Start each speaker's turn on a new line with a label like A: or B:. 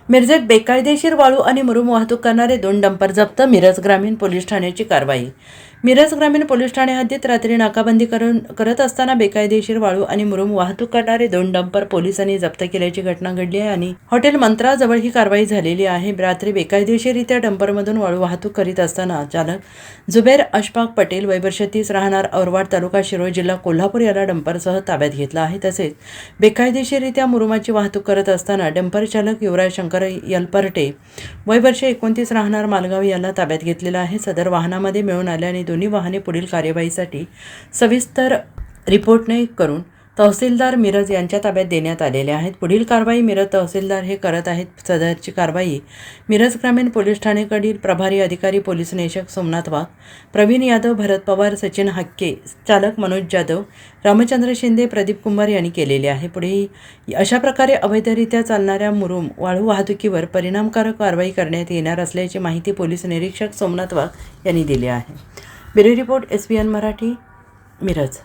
A: मिरजेत बेकायदेशीर वाळू आणि मुरुम वाहतूक करणारे 2 डंपर जप्त. मिरज ग्रामीण पोलीस ठाण्याची कारवाई. मिरज ग्रामीण पोलीस ठाणे हद्दीत रात्री नाकाबंदी करत असताना बेकायदेशीर वाळू आणि मुरुम वाहतूक करणारे 2 डंपर पोलिसांनी जप्त केल्याची घटना घडली आहे आणि हॉटेल मंत्राजवळ ही कारवाई झालेली आहे. रात्री बेकायदेशीररित्या डंपरमधून वाळू वाहतूक करीत असताना चालक जुबेर अशफाक पटेल वय वर्ष 30 राहणार औरवाड तालुका शिरोळ जिल्हा कोल्हापूर याला डंपरसह ताब्यात घेतला आहे. तसेच बेकायदेशीररित्या मुरुमाची वाहतूक करत असताना डंपर चालक युवराज शंकर यलपर्टे वय वर्ष 29 राहणार मालगाव याला ताब्यात घेतलेला आहे. सदर वाहनामध्ये मिळून आल्याने दोन्ही वाहने पुढील कार्यवाहीसाठी सविस्तर रिपोर्टने करून तहसीलदार मिरज यांच्या ताब्यात देण्यात आलेले आहेत. पुढील कारवाई मिरज तहसीलदार हे करत आहेत. सदरची कारवाई मिरज ग्रामीण पोलीस ठाणेकडील प्रभारी अधिकारी पोलीस निरीक्षक सोमनाथ वाघ, प्रवीण यादव, भरत पवार, सचिन हक्के, चालक मनोज जाधव, रामचंद्र शिंदे, प्रदीप कुंभार यांनी केलेले आहे. पुढे अशा प्रकारे अवैधरित्या चालणाऱ्या मुरुम वाळू वाहतुकीवर परिणामकारक कारवाई करण्यात येणार असल्याची माहिती पोलीस निरीक्षक सोमनाथ वाघ यांनी दिली आहे. Bureau report SBN Marathi, Miraj.